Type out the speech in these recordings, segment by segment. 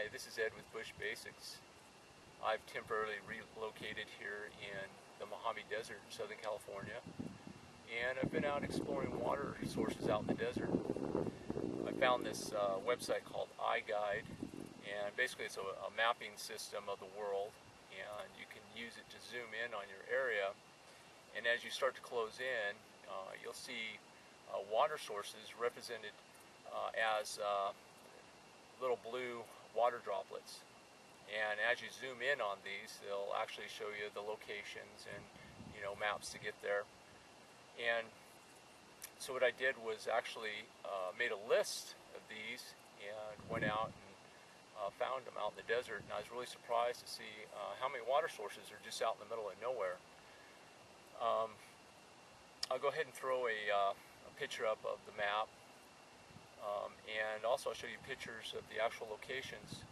Hi, this is Ed with Bush Basics. I've temporarily relocated here in the Mojave Desert in Southern California, and I've been out exploring water sources out in the desert. I found this website called iGuide, and basically it's a mapping system of the world, and you can use it to zoom in on your area. And as you start to close in, you'll see water sources represented as little blue water droplets. And as you zoom in on these, they'll actually show you the locations and maps to get there. And so what I did was actually made a list of these and went out and found them out in the desert. And I was really surprised to see how many water sources are just out in the middle of nowhere. I'll go ahead and throw a picture up of the map. And also I'll show you pictures of the actual locations.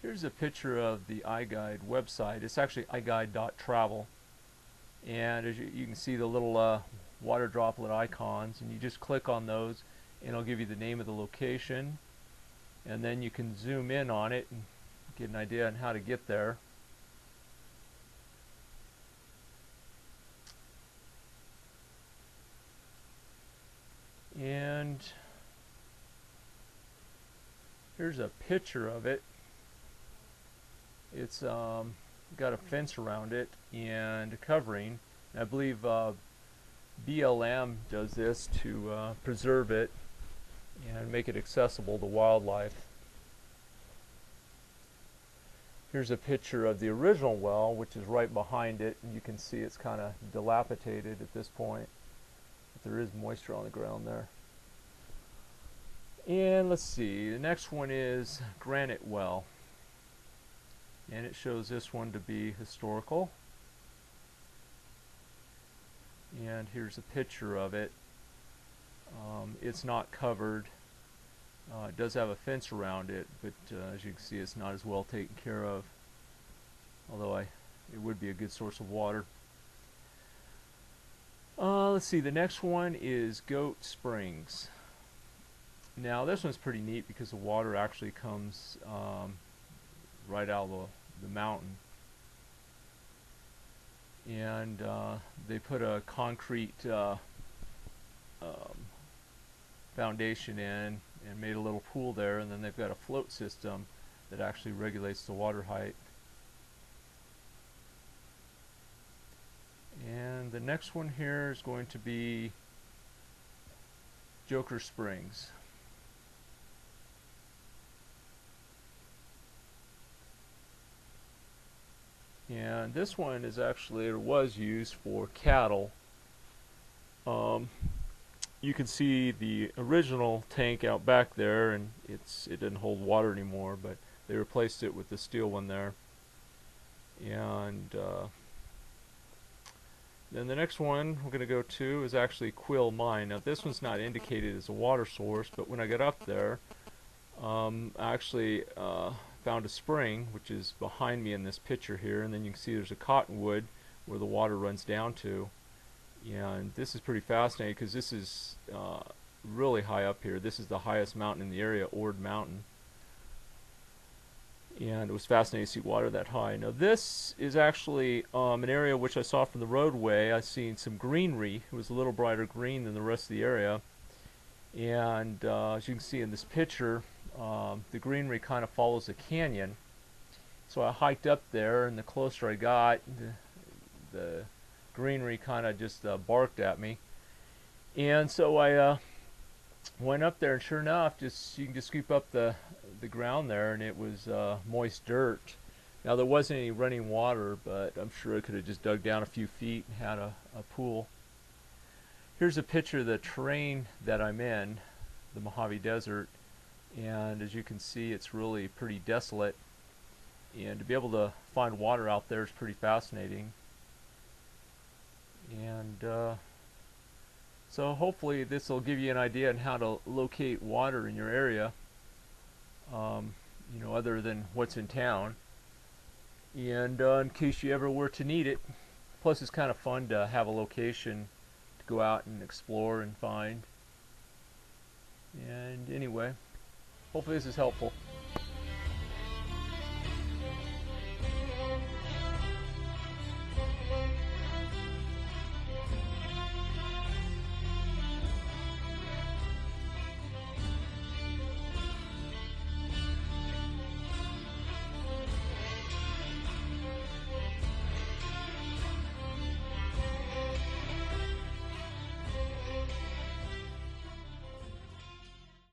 Here's a picture of the iGuide website. It's actually iGuide.travel. And as you can see the little water droplet icons, and you just click on those and it'll give you the name of the location, and then you can zoom in on it and get an idea on how to get there. And here's a picture of it. It's got a fence around it and a covering. I believe BLM does this to preserve it and make it accessible to wildlife. Here's a picture of the original well, which is right behind it, and you can see it's kind of dilapidated at this point. There is moisture on the ground there. And let's see, the next one is Granite Well, and it shows this one to be historical. And here's a picture of it. It's not covered. It does have a fence around it, but as you can see, it's not as well taken care of, although it would be a good source of water. Let's see, the next one is Goat Springs. Now this one's pretty neat because the water actually comes right out of the mountain. And they put a concrete foundation in and made a little pool there, and then they've got a float system that actually regulates the water height. And the next one here is going to be Joker Springs. And this one is actually, or was used for cattle. You can see the original tank out back there, and it didn't hold water anymore, but they replaced it with the steel one there. And then the next one we're going to go to is actually Quill Mine. Now this one's not indicated as a water source, but when I got up there, I actually found a spring, which is behind me in this picture here, and then you can see there's a cottonwood where the water runs down to. And this is pretty fascinating because this is really high up here. This is the highest mountain in the area, Ord Mountain. And it was fascinating to see water that high. Now this is actually an area which I saw from the roadway. I seen some greenery. It was a little brighter green than the rest of the area. And as you can see in this picture, the greenery kind of follows a canyon. So I hiked up there, and the closer I got, the greenery kind of just barked at me. And so I went up there, and sure enough, you can just scoop up the ground there, and it was moist dirt. Now there wasn't any running water, but I'm sure I could have just dug down a few feet and had a pool. Here's a picture of the terrain that I'm in, the Mojave Desert, and as you can see, it's really pretty desolate, and to be able to find water out there is pretty fascinating. And so hopefully this will give you an idea on how to locate water in your area, other than what's in town, and in case you ever were to need it. Plus it's kind of fun to have a location to go out and explore and find. And anyway, Hopefully this is helpful.